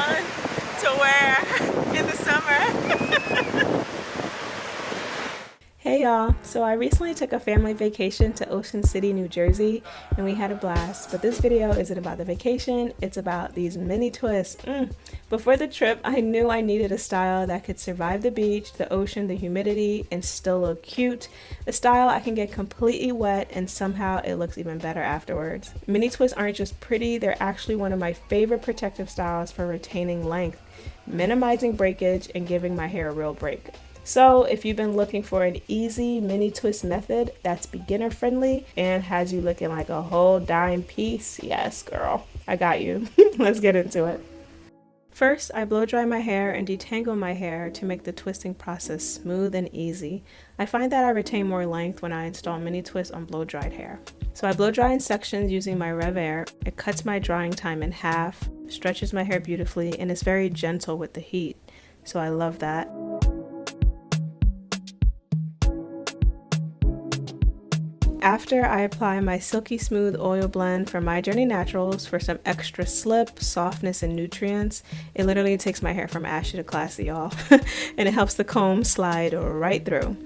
fun to wear in the summer. Hey y'all, so I recently took a family vacation to Ocean City, New Jersey, and we had a blast. But this video isn't about the vacation, it's about these mini twists. Before the trip, I knew I needed a style that could survive the beach, the ocean, the humidity, and still look cute. A style I can get completely wet and somehow it looks even better afterwards. Mini twists aren't just pretty, they're actually one of my favorite protective styles for retaining length, minimizing breakage, and giving my hair a real break. So if you've been looking for an easy mini twist method that's beginner friendly and has you looking like a whole dime piece, yes girl, I got you. Let's get into it. First, I blow dry my hair and detangle my hair to make the twisting process smooth and easy. I find that I retain more length when I install mini twists on blow dried hair. So I blow dry in sections using my Rev Air. It cuts my drying time in half, stretches my hair beautifully, and is very gentle with the heat. So I love that. After, I apply my Silky Smooth Oil Blend from My Journey Naturals for some extra slip, softness, and nutrients. It literally takes my hair from ashy to classy, y'all. And it helps the comb slide right through.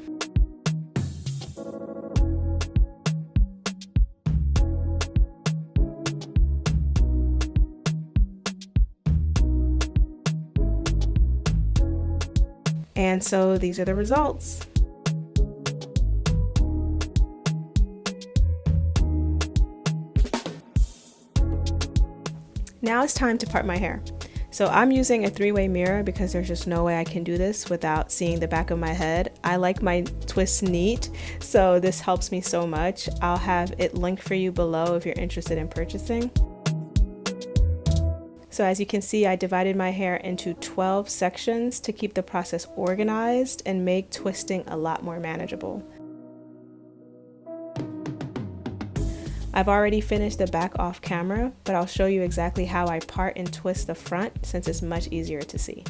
And so these are the results. Now it's time to part my hair. So I'm using a 3-way mirror because there's just no way I can do this without seeing the back of my head. I like my twists neat, so this helps me so much. I'll have it linked for you below if you're interested in purchasing. So as you can see, I divided my hair into 12 sections to keep the process organized and make twisting a lot more manageable. I've already finished the back off camera, but I'll show you exactly how I part and twist the front since it's much easier to see.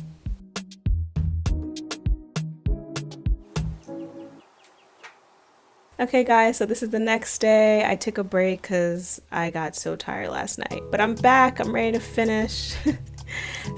Okay guys, so this is the next day. I took a break because I got so tired last night, but I'm back, I'm ready to finish.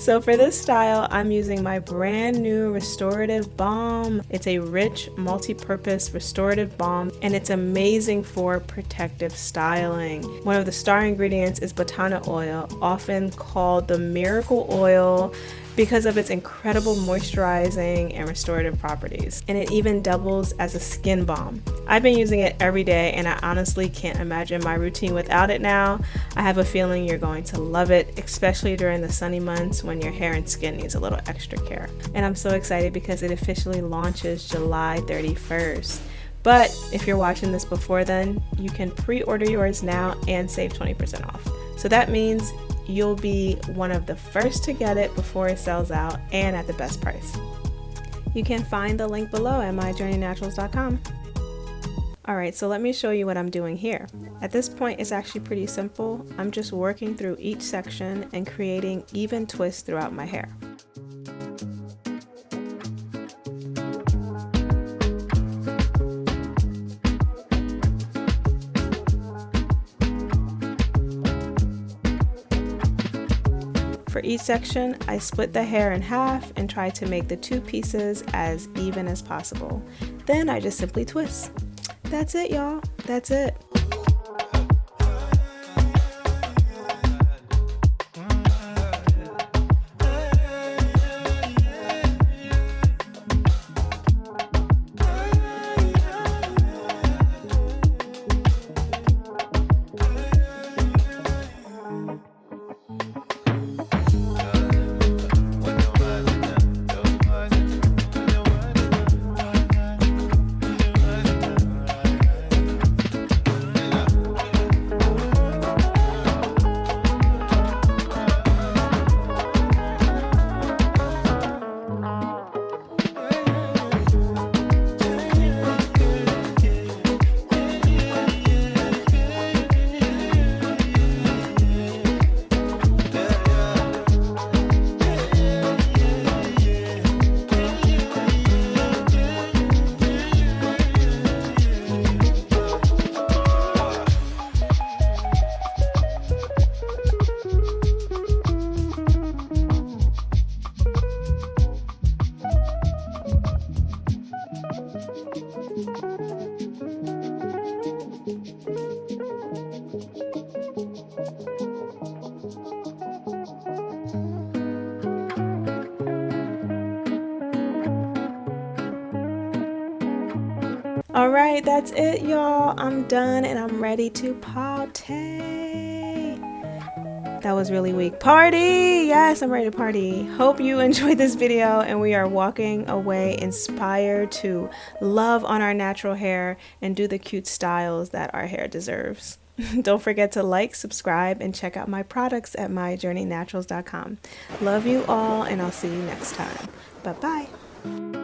So for this style, I'm using my brand new restorative balm. It's a rich multi-purpose restorative balm and it's amazing for protective styling. One of the star ingredients is botana oil, often called the miracle oil because of its incredible moisturizing and restorative properties. And it even doubles as a skin balm. I've been using it every day and I honestly can't imagine my routine without it now. I have a feeling you're going to love it, especially during the sunny months when your hair and skin needs a little extra care. And I'm so excited because it officially launches July 31st. But if you're watching this before then, you can pre-order yours now and save 20% off. So that means you'll be one of the first to get it before it sells out and at the best price. You can find the link below at myjourneynaturals.com. Alright, so let me show you what I'm doing here. At this point, it's actually pretty simple. I'm just working through each section and creating even twists throughout my hair. For each section, I split the hair in half and try to make the two pieces as even as possible. Then I just simply twist. That's it, y'all. That's it. All right, that's it, y'all. I'm done and I'm ready to party. That was really weak. Party! Yes, I'm ready to party. Hope you enjoyed this video and we are walking away inspired to love on our natural hair and do the cute styles that our hair deserves. Don't forget to like, subscribe, and check out my products at myjourneynaturals.com. Love you all and I'll see you next time. Bye-bye.